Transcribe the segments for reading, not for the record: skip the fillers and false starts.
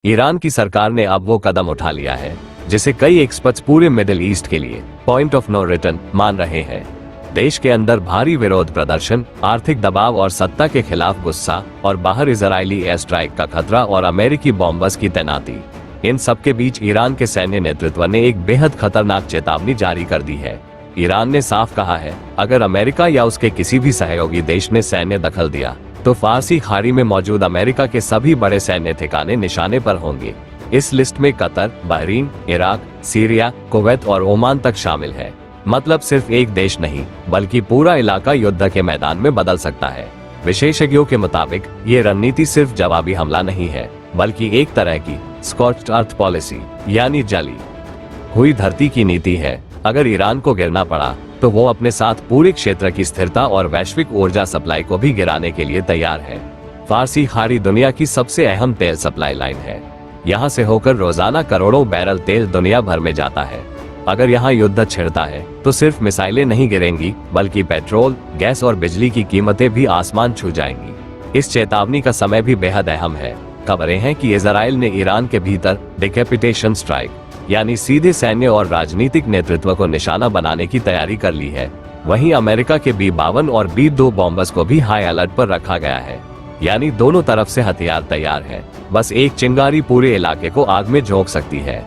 Iran की सरकार ने अब वो कदम उठा लिया है जिसे कई एक्सपर्ट्स पूरे मिडिल ईस्ट के लिए पॉइंट ऑफ नो रिटर्न मान रहे हैं। देश के अंदर भारी विरोध प्रदर्शन, आर्थिक दबाव और सत्ता के खिलाफ गुस्सा, और बाहर इजरायली एयर स्ट्राइक का खतरा और अमेरिकी बॉम्बर्स की तैनाती, इन सब के बीच ईरान के सैन्य नेतृत्व ने एक बेहद खतरनाक चेतावनी जारी कर दी है। ईरान ने साफ कहा है, अगर अमेरिका या उसके किसी भी सहयोगी देश ने सैन्य दखल दिया तो फारसी खाड़ी में मौजूद अमेरिका के सभी बड़े सैन्य ठिकाने निशाने पर होंगे। इस लिस्ट में Qatar, Bahrain, Iraq, Syria, Kuwait और ओमान तक शामिल है। मतलब सिर्फ एक देश नहीं बल्कि पूरा इलाका युद्ध के मैदान में बदल सकता है। विशेषज्ञों के मुताबिक ये रणनीति सिर्फ जवाबी हमला नहीं है बल्कि एक तरह की स्कॉच्ड अर्थ पॉलिसी यानी जली हुई धरती की नीति है। अगर ईरान को गिरना पड़ा तो वो अपने साथ पूरे क्षेत्र की स्थिरता और वैश्विक ऊर्जा सप्लाई को भी गिराने के लिए तैयार है। फारसी खाड़ी दुनिया की सबसे अहम तेल सप्लाई लाइन है। यहाँ से होकर रोजाना करोड़ों बैरल तेल दुनिया भर में जाता है। अगर यहाँ युद्ध छिड़ता है तो सिर्फ मिसाइलें नहीं गिरेंगी बल्कि पेट्रोल, गैस और बिजली की कीमतें भी आसमान छू जाएंगी। इस चेतावनी का समय भी बेहद अहम है। खबरें हैं कि इजराइल ने ईरान के भीतर डिकैपिटेशन स्ट्राइक यानी सीधे सैन्य और राजनीतिक नेतृत्व को निशाना बनाने की तैयारी कर ली है। वहीं अमेरिका के B-52 और B-2 बॉम्बर्स को भी हाई अलर्ट पर रखा गया है, यानी दोनों तरफ से हथियार तैयार है। बस एक चिंगारी पूरे इलाके को आग में झोंक सकती है।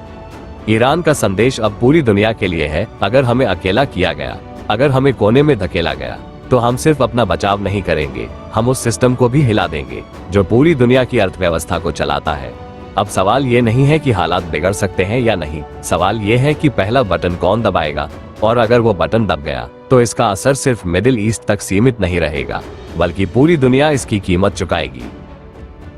ईरान का संदेश अब पूरी दुनिया के लिए है, अगर हमें अकेला किया गया, अगर हमें कोने में धकेला गया तो हम सिर्फ अपना बचाव नहीं करेंगे, हम उस सिस्टम को भी हिला देंगे जो पूरी दुनिया की अर्थव्यवस्था को चलाता है। अब सवाल ये नहीं है कि हालात बिगड़ सकते हैं या नहीं, सवाल ये है कि पहला बटन कौन दबाएगा, और अगर वो बटन दब गया तो इसका असर सिर्फ मिडिल ईस्ट तक सीमित नहीं रहेगा बल्कि पूरी दुनिया इसकी कीमत चुकाएगी।